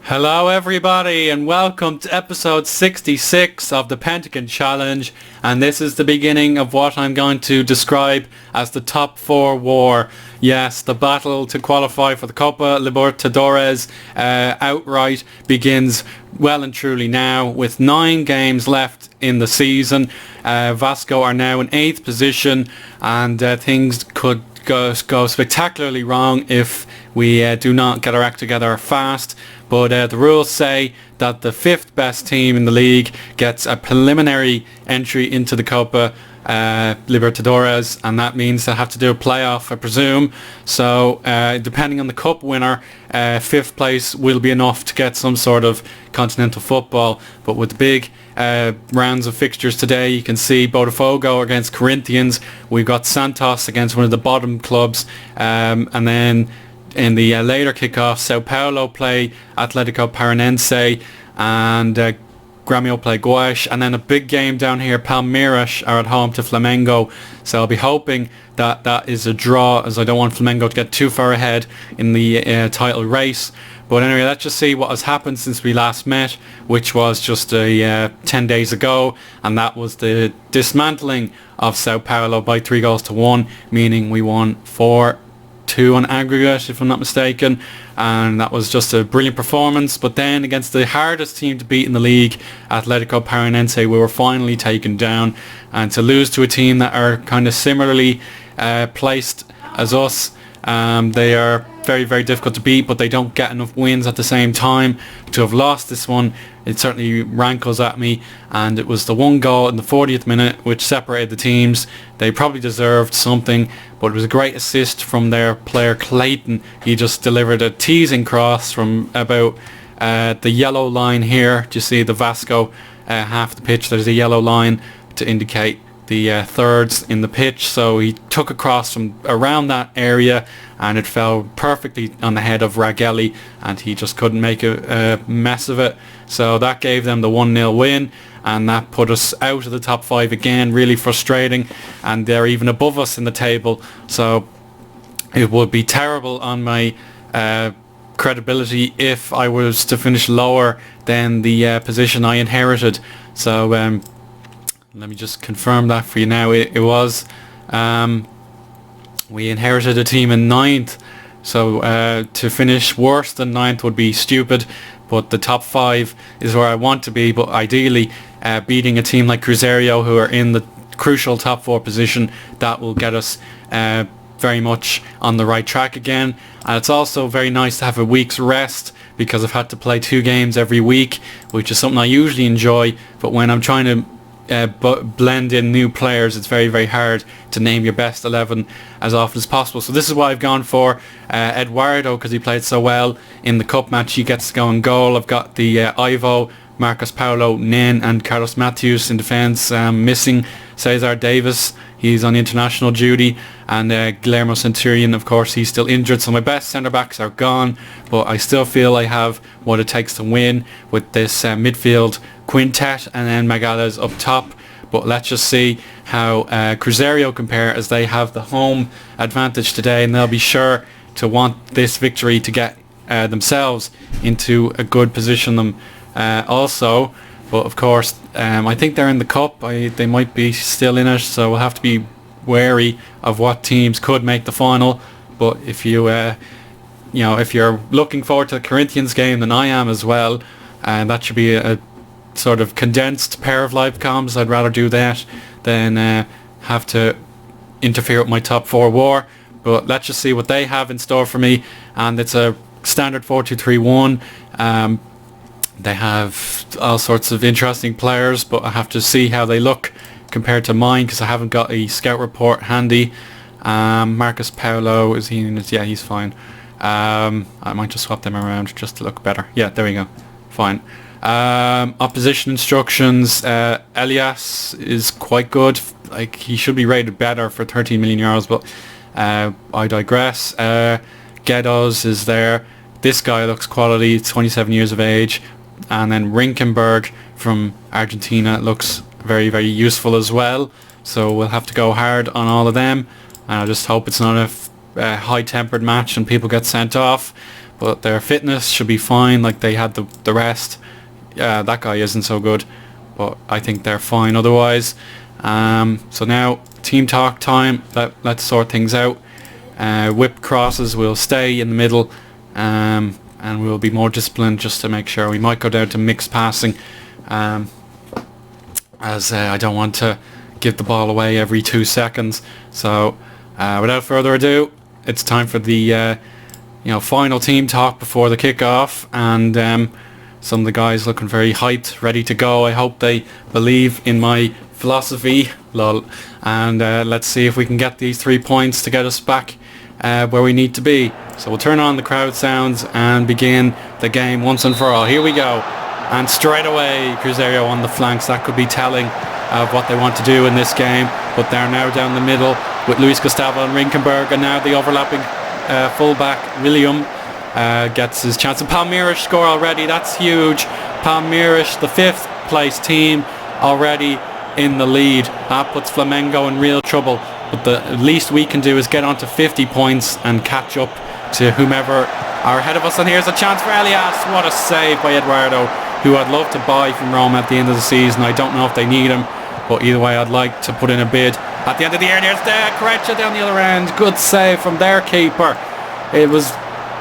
Hello everybody and welcome to episode 66 of the Pentagon Challenge, and this is the beginning of what I'm going to describe as the top 4 war. Yes, the battle to qualify for the Copa Libertadores outright begins well and truly now, with 9 games left in the season. Vasco are now in 8th position, and things could go spectacularly wrong if we do not get our act together fast. But the rules say that the 5th best team in the league gets a preliminary entry into the Copa Libertadores, and that means they have to do a playoff, I presume. So depending on the cup winner, 5th place will be enough to get some sort of continental football. But with the big rounds of fixtures today, you can see Botafogo against Corinthians. We've got Santos against one of the bottom clubs, and then in the later kickoff, Sao Paulo play Atletico Paranense, and Grêmio play Goiás, and then a big game down here, Palmeiras are at home to Flamengo. So I'll be hoping that that is a draw, as I don't want Flamengo to get too far ahead in the title race. But anyway, let's just see what has happened since we last met, which was just 10 days ago, and that was the dismantling of Sao Paulo by 3-1, meaning we won 4-2 on aggregate, if I'm not mistaken, and that was just a brilliant performance. But then against the hardest team to beat in the league, Atletico Paranense, we were finally taken down, and to lose to a team that are kind of similarly placed as us, they are very, very difficult to beat, but they don't get enough wins at the same time. To have lost this one, it certainly rankles at me, and it was the one goal in the 40th minute which separated the teams. They probably deserved something, but it was a great assist from their player Clayton. He just delivered a teasing cross from about the yellow line here. Do you see the Vasco half the pitch? There's a yellow line to indicate the thirds in the pitch, so he took a cross from around that area and it fell perfectly on the head of Ragelli, and he just couldn't make a mess of it. So that gave them the 1-0 win, and that put us out of the top 5 again. Really frustrating, and they're even above us in the table, so it would be terrible on my credibility if I was to finish lower than the position I inherited. So let me just confirm that for you now. It was we inherited a team in 9th, so to finish worse than 9th would be stupid, but the top 5 is where I want to be. But ideally beating a team like Cruzerio, who are in the crucial top 4 position, that will get us very much on the right track again. And it's also very nice to have a week's rest, because I've had to play 2 games every week, which is something I usually enjoy, but when I'm trying to blend in new players, it's very, very hard to name your best 11 as often as possible. So this is why I've gone for Eduardo, because he played so well in the cup match. He gets to go in goal. I've got the Ivo, Marcos Paulo, Nen and Carlos Matthews in defence. Missing Cesar Davis, he's on international duty, and Guillermo Centurion, of course, he's still injured. So my best centre-backs are gone, but I still feel I have what it takes to win with this midfield quintet, and then Magales up top. But let's just see how Cruzerio compare, as they have the home advantage today, and they'll be sure to want this victory to get themselves into a good position also. But of course, I think they're in the cup. They might be still in it, so we'll have to be wary of what teams could make the final. But if you if you're looking forward to the Corinthians game, then I am as well, and that should be a sort of condensed pair of live comms. I'd rather do that than have to interfere with my top 4 war. But let's just see what they have in store for me, and it's a standard 4-2-3-1. They have all sorts of interesting players, but I have to see how they look compared to mine, because I haven't got a scout report handy. Marcos Paulo, is he in it? Yeah, he's fine. I might just swap them around just to look better. Yeah, there we go. Fine. Opposition instructions. Elias is quite good. Like, he should be rated better for 13 million euros, but I digress. Guedes is there. This guy looks quality. 27 years of age. And then Rinkenberg from Argentina looks very, very useful as well. So we'll have to go hard on all of them. And I just hope it's not a high-tempered match and people get sent off. but their fitness should be fine. Like they had the rest. That guy isn't so good, but I think they're fine otherwise. So now team talk time. Let's sort things out. Whip crosses will stay in the middle, and we'll be more disciplined just to make sure. We might go down to mixed passing, as I don't want to give the ball away every 2 seconds. So without further ado, it's time for the final team talk before the kickoff, and some of the guys looking very hyped, ready to go. I hope they believe in my philosophy, lol. And let's see if we can get these 3 points to get us back where we need to be. So we'll turn on the crowd sounds and begin the game once and for all. Here we go. And straight away, Cruzerio on the flanks. That could be telling of what they want to do in this game. But they're now down the middle with Luis Gustavo and Rinkenberg, and now the overlapping fullback William gets his chance. And Palmeiras score already. That's huge. Palmeiras, the 5th place team, already in the lead. That puts Flamengo in real trouble. But the least we can do is get on to 50 points and catch up to whomever are ahead of us. And here's a chance for Elias. What a save by Eduardo, who I'd love to buy from Roma at the end of the season. I don't know if they need him, but either way I'd like to put in a bid at the end of the year. And here's Corecha down the other end. Good save from their keeper. It was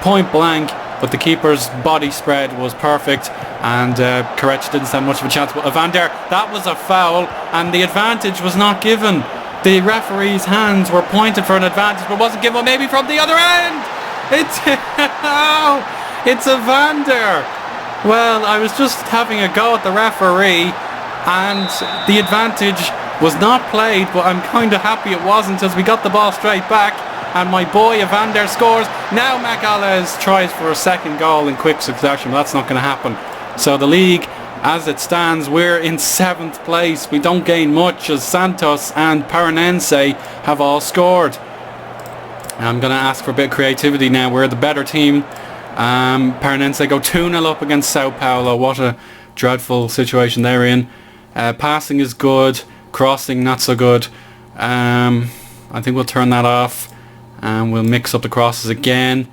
point blank, but the keeper's body spread was perfect, and Corecha didn't stand much of a chance. But Evander, that was a foul, and the advantage was not given. The referee's hands were pointed for an advantage, but wasn't given. Maybe from the other end. It's it's Evander. Well, I was just having a go at the referee, and the advantage was not played, but I'm kind of happy it wasn't, as we got the ball straight back, and my boy Evander scores. Now Magalhães tries for a second goal in quick succession, but that's not going to happen. So the league, as it stands, we're in 7th place. We don't gain much, as Santos and Paranense have all scored. I'm going to ask for a bit of creativity now. We're the better team. Paranense go 2-0 up against Sao Paulo. What a dreadful situation they're in. Passing is good, crossing not so good. I think we'll turn that off, and we'll mix up the crosses again.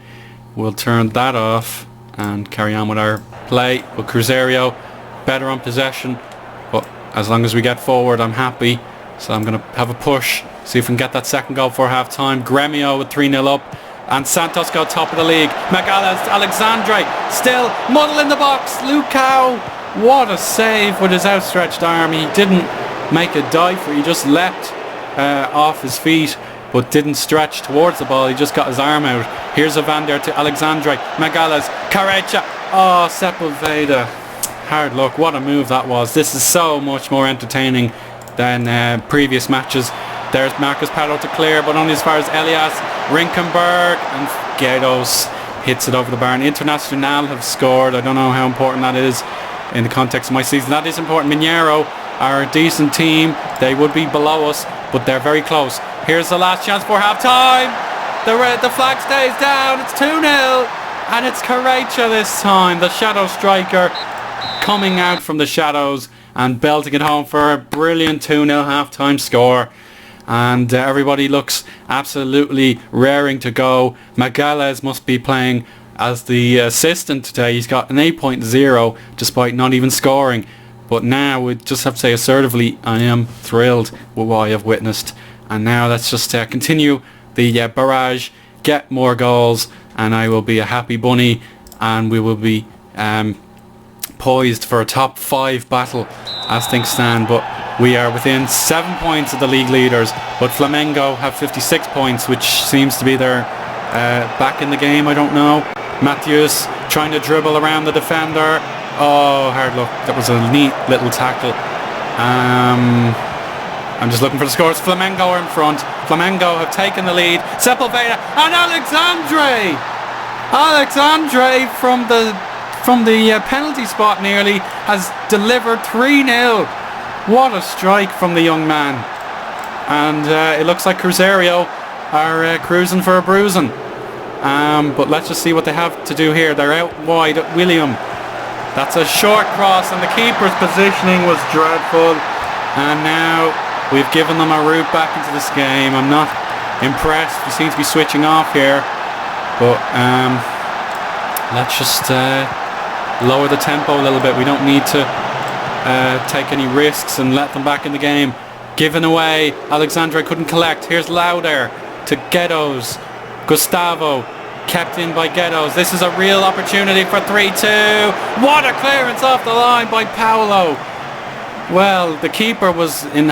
We'll turn that off and carry on with our play. With Cruzerio better on possession, but as long as we get forward, I'm happy. So I'm going to have a push, see if we can get that second goal before half time. Gremio with 3-0 up, and Santos go top of the league. Magalhães, Alexandre, still muddle in the box. Lucao, what a save with his outstretched arm. He didn't make a dive for it, he just leapt off his feet, but didn't stretch towards the ball. He just got his arm out. Here's Evander to Alexandre, Magalhães, Corecha. Oh, Sepulveda. Hard luck. What a move that was. This is so much more entertaining than previous matches. There's Marcus Pato to clear, but only as far as Elias. Rinkenberg, and Guedes hits it over the bar. Internacional have scored. I don't know how important that is in the context of my season. That is important. Mineiro are a decent team. They would be below us, but they're very close. Here's the last chance for half time. The flag stays down. It's 2-0, and it's Corecha this time, the shadow striker, coming out from the shadows and belting it home for a brilliant 2-0 half-time score. And everybody looks absolutely raring to go. Magalhães must be playing as the assistant today. He's got an 8.0 despite not even scoring. But now we just have to say assertively, I am thrilled with what I have witnessed. And now let's just continue the barrage, get more goals, and I will be a happy bunny, and we will be poised for a top 5 battle as things stand. But we are within 7 points of the league leaders, but Flamengo have 56 points, which seems to be their back in the game. I don't know. Matthews trying to dribble around the defender. Oh, hard luck. That was a neat little tackle. I'm just looking for the scores. Flamengo are in front. Flamengo have taken the lead. Sepulveda and Alexandre from the penalty spot nearly has delivered 3-0. What a strike from the young man. And it looks like Cruzerio are cruising for a bruising. But let's just see what they have to do here. They're out wide at William. That's a short cross, and the keeper's positioning was dreadful. And now we've given them a route back into this game. I'm not impressed. We seem to be switching off here. But let's just lower the tempo a little bit. We don't need to take any risks and let them back in the game. Given away, Alexandre couldn't collect. Here's Lauder to Guedes. Gustavo kept in by Guedes. This is a real opportunity for 3-2. What a clearance off the line by Paulo. Well, the keeper was in,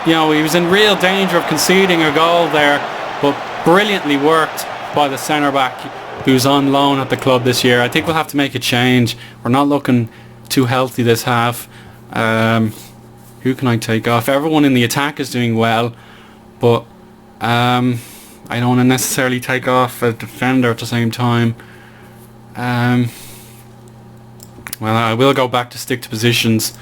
he was in real danger of conceding a goal there, but brilliantly worked by the centre back who's on loan at the club this year. I think we'll have to make a change. We're not looking too healthy this half. Who can I take off? Everyone in the attack is doing well, but I don't want to necessarily take off a defender at the same time. Well, I will go back to stick to positions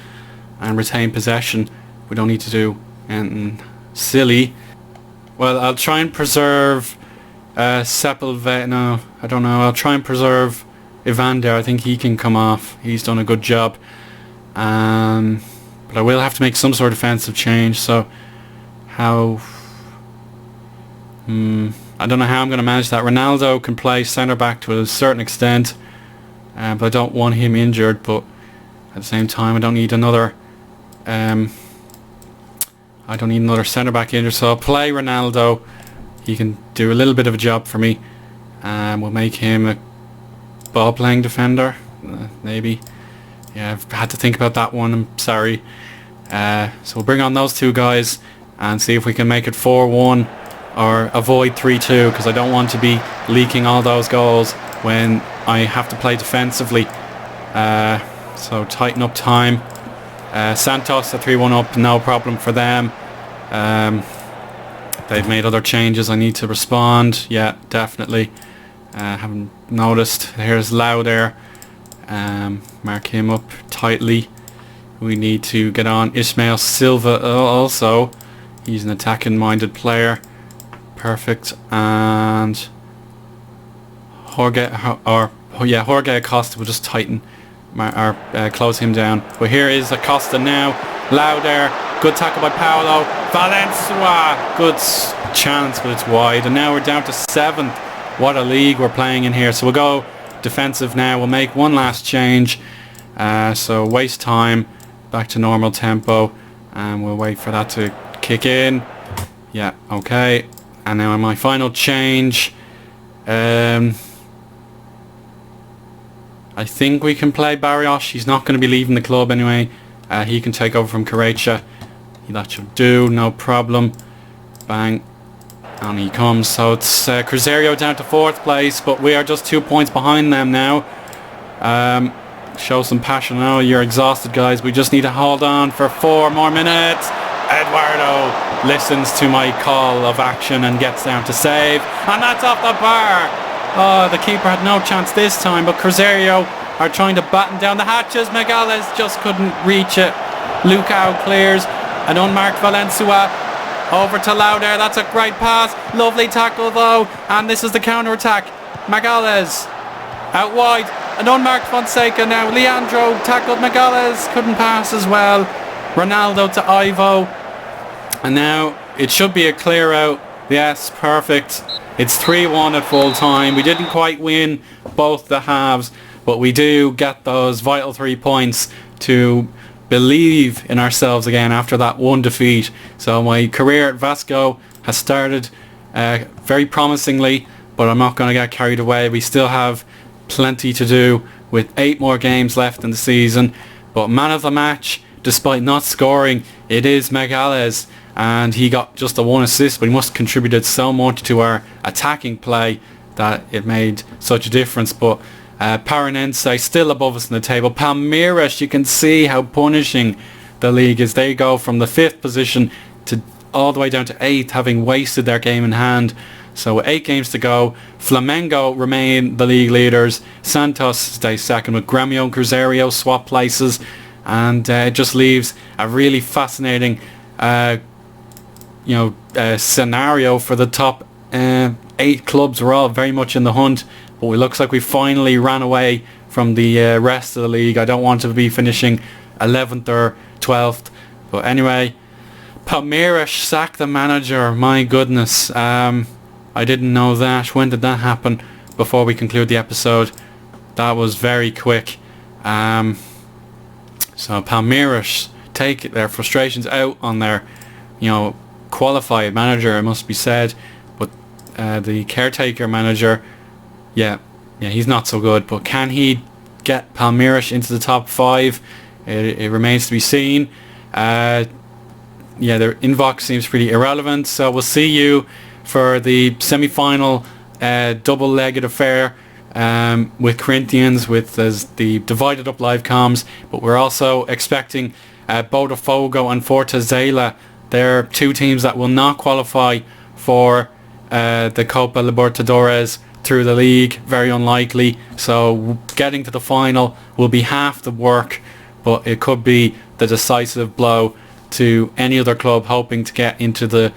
and retain possession. We don't need to do anything silly. Well, I'll try and preserve Sepulveda. No, I don't know. I'll try and preserve Evander. I think he can come off. He's done a good job. But I will have to make some sort of defensive change. So how... I don't know how I'm going to manage that. Ronaldo can play centre back to a certain extent, but I don't want him injured. But at the same time, I don't need another centre back injured. So I'll play Ronaldo. He can do a little bit of a job for me. We'll make him a ball playing defender, maybe. Yeah, I've had to think about that one. I'm sorry. So we'll bring on those two guys and see if we can make it 4-1 or avoid 3-2, because I don't want to be leaking all those goals when I have to play defensively. So tighten up time. Santos at 3-1 up, no problem for them. They've made other changes. I need to respond. Yeah, definitely. Haven't noticed. Here's Lauder. Mark him up tightly. We need to get on Ismail Silva also. He's an attacking minded player. Perfect. And Jorge Acosta will just tighten or close him down. But here is Acosta now. Lauder, good tackle by Paulo. Valencia, good chance, but it's wide. And now we're down to 7th. What a league we're playing in here. So we'll go defensive now. We'll make one last change. So waste time, back to normal tempo, and we'll wait for that to kick in. Yeah, okay. And now my final change. I think we can play Barrios. He's not going to be leaving the club anyway. He can take over from Cruzerio. That should do, no problem. Bang. And he comes. So it's Cruzerio down to 4th place, but we are just 2 points behind them now. Show some passion. Oh, you're exhausted, guys. We just need to hold on for 4 more minutes. Eduardo listens to my call of action and gets down to save. And that's off the bar. Oh, the keeper had no chance this time, but Cruzerio are trying to batten down the hatches. Megales just couldn't reach it. Lucao clears. An unmarked Valencia. Over to Lauder. That's a great pass. Lovely tackle though. And this is the counter-attack. Megales out wide. An unmarked Fonseca now. Leandro tackled Megales. Couldn't pass as well. Ronaldo to Ivo. And now it should be a clear out. Yes, perfect. It's 3-1 at full time. We didn't quite win both the halves, but we do get those vital 3 points to believe in ourselves again after that one defeat. So my career at Vasco has started very promisingly, but I'm not going to get carried away. We still have plenty to do with 8 more games left in the season. But man of the match, despite not scoring, it is Megales, and he got just the 1 assist, but he must have contributed so much to our attacking play that it made such a difference. But Paranense still above us in the table. Palmeiras, you can see how punishing the league is. They go from the 5th position to all the way down to 8th, having wasted their game in hand. So 8 games to go. Flamengo remain the league leaders. Santos stays 2nd with Grêmio and Cruzerio swap places, and it just leaves a really fascinating scenario for the top 8 clubs. We're all very much in the hunt, but it looks like we finally ran away from the rest of the league. I don't want to be finishing 11th or 12th. But anyway, Palmeiras sacked the manager. My goodness. I didn't know that. When did that happen? Before we conclude the episode. that was very quick. So Palmeiras take their frustrations out on their, qualified manager, it must be said. But the caretaker manager, yeah, he's not so good. But can he get Palmeiras into the top 5? It remains to be seen. Their inbox seems pretty irrelevant. So we'll see you for the semi-final double-legged affair with Corinthians, with the divided up live comms. But we're also expecting Botafogo and Fortaleza. They're two teams that will not qualify for the Copa Libertadores through the league. Very unlikely. So getting to the final will be half the work, but it could be the decisive blow to any other club hoping to get into the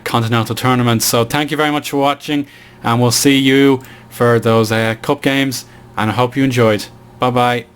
continental tournament. So thank you very much for watching, and we'll see you for those cup games, and I hope you enjoyed. Bye bye.